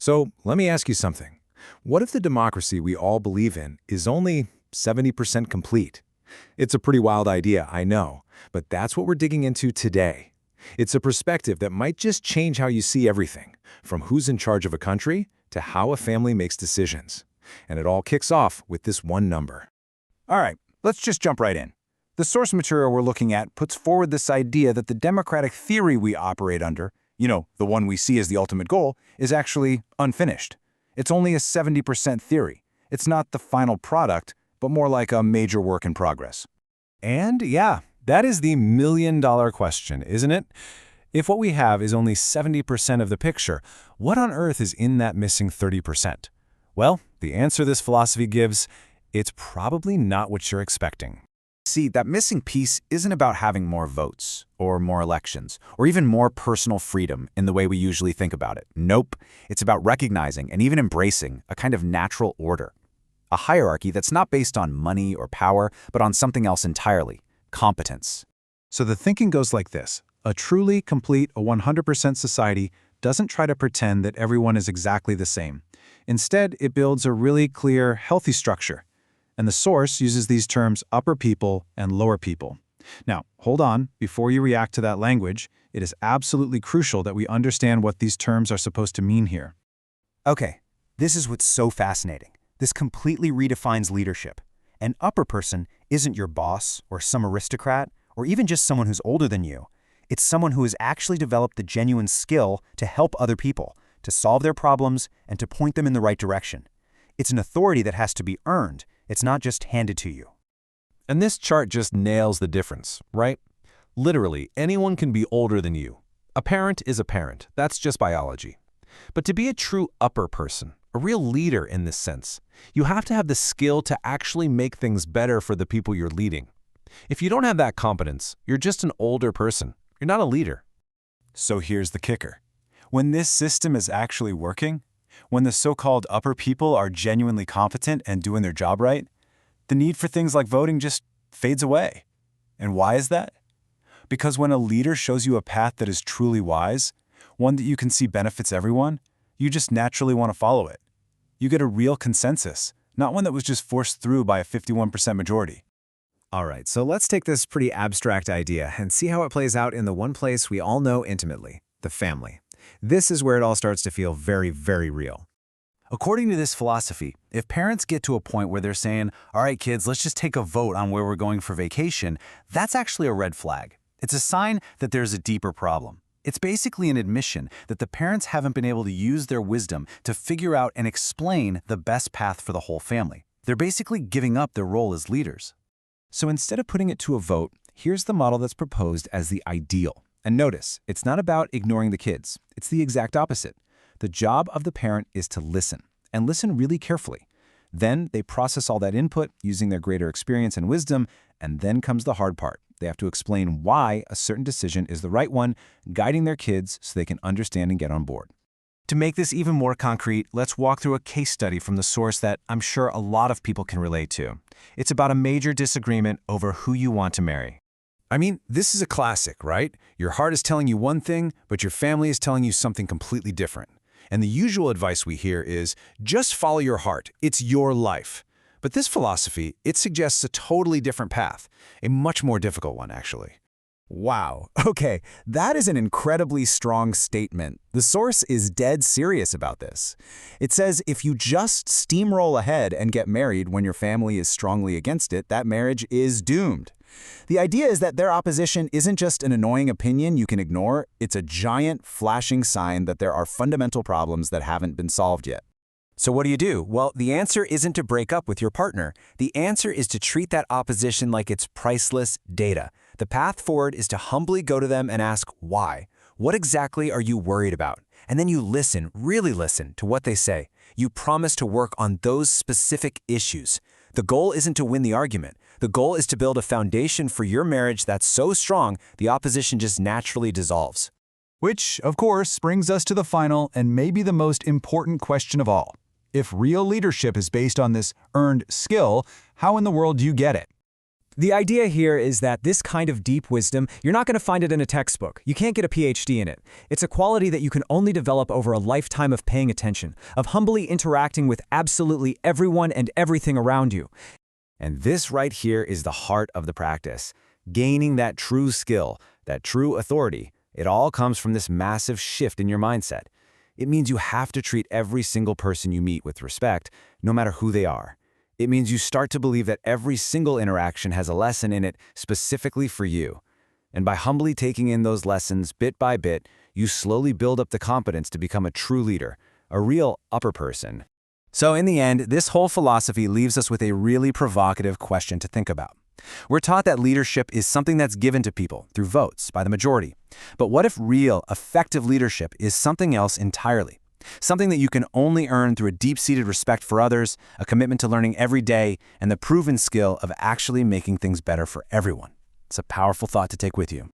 So let me ask you something. What if the democracy we all believe in is only 70% complete? It's a pretty wild idea, I know, but that's what we're digging into today. It's a perspective that might just change how you see everything, from who's in charge of a country to how a family makes decisions. And it all kicks off with this one number. All right, let's just jump right in. The source material we're looking at puts forward this idea that the democratic theory we operate under, the one we see as the ultimate goal, is actually unfinished. It's only a 70% theory. It's not the final product, but more like a major work in progress. And yeah, that is the million-dollar question, isn't it? If what we have is only 70% of the picture, what on earth is in that missing 30%? Well, the answer this philosophy gives, it's probably not what you're expecting. See, that missing piece isn't about having more votes, or more elections, or even more personal freedom in the way we usually think about it. Nope, it's about recognizing and even embracing a kind of natural order. A hierarchy that's not based on money or power, but on something else entirely: competence. So the thinking goes like this. A truly complete, 100% society doesn't try to pretend that everyone is exactly the same. Instead, it builds a really clear, healthy structure. And the source uses these terms upper people and lower people. Now, hold on. Before you react to that language, it is absolutely crucial that we understand what these terms are supposed to mean here. Okay, this is what's so fascinating. This completely redefines leadership. An upper person isn't your boss or some aristocrat or even just someone who's older than you. It's someone who has actually developed the genuine skill to help other people, to solve their problems, and to point them in the right direction. It's an authority that has to be earned. It's not just handed to you. And this chart just nails the difference, right? Literally, anyone can be older than you. A parent is a parent. That's just biology. But to be a true upper person, a real leader in this sense, you have to have the skill to actually make things better for the people you're leading. If you don't have that competence, you're just an older person. You're not a leader. So here's the kicker. When this system is actually working, when the so-called upper people are genuinely competent and doing their job right, the need for things like voting just fades away. And why is that? Because when a leader shows you a path that is truly wise, one that you can see benefits everyone, you just naturally want to follow it. You get a real consensus, not one that was just forced through by a 51% majority. All right, so let's take this pretty abstract idea and see how it plays out in the one place we all know intimately, the family. This is where it all starts to feel very, very real. According to this philosophy, if parents get to a point where they're saying, all right, kids, let's just take a vote on where we're going for vacation, that's actually a red flag. It's a sign that there's a deeper problem. It's basically an admission that the parents haven't been able to use their wisdom to figure out and explain the best path for the whole family. They're basically giving up their role as leaders. So instead of putting it to a vote, here's the model that's proposed as the ideal. And notice, it's not about ignoring the kids. It's the exact opposite. The job of the parent is to listen, and listen really carefully. Then they process all that input using their greater experience and wisdom, and then comes the hard part. They have to explain why a certain decision is the right one, guiding their kids so they can understand and get on board. To make this even more concrete, let's walk through a case study from the source that I'm sure a lot of people can relate to. It's about a major disagreement over who you want to marry. I mean, this is a classic, right? Your heart is telling you one thing, but your family is telling you something completely different. And the usual advice we hear is, just follow your heart. It's your life. But this philosophy, it suggests a totally different path, a much more difficult one, actually. Wow, okay, that is an incredibly strong statement. The source is dead serious about this. It says if you just steamroll ahead and get married when your family is strongly against it, that marriage is doomed. The idea is that their opposition isn't just an annoying opinion you can ignore, it's a giant, flashing sign that there are fundamental problems that haven't been solved yet. So what do? Well, the answer isn't to break up with your partner. The answer is to treat that opposition like it's priceless data. The path forward is to humbly go to them and ask why. What exactly are you worried about? And then you listen, really listen to what they say. You promise to work on those specific issues. The goal isn't to win the argument. The goal is to build a foundation for your marriage that's so strong, the opposition just naturally dissolves. Which, of course, brings us to the final and maybe the most important question of all. If real leadership is based on this earned skill, how in the world do you get it? The idea here is that this kind of deep wisdom, you're not going to find it in a textbook. You can't get a PhD in it. It's a quality that you can only develop over a lifetime of paying attention, of humbly interacting with absolutely everyone and everything around you. And this right here is the heart of the practice. Gaining that true skill, that true authority, it all comes from this massive shift in your mindset. It means you have to treat every single person you meet with respect, no matter who they are. It means you start to believe that every single interaction has a lesson in it specifically for you. And by humbly taking in those lessons bit by bit, you slowly build up the competence to become a true leader, a real upper person. So in the end, this whole philosophy leaves us with a really provocative question to think about. We're taught that leadership is something that's given to people through votes by the majority. But what if real, effective leadership is something else entirely? Something that you can only earn through a deep-seated respect for others, a commitment to learning every day, and the proven skill of actually making things better for everyone. It's a powerful thought to take with you.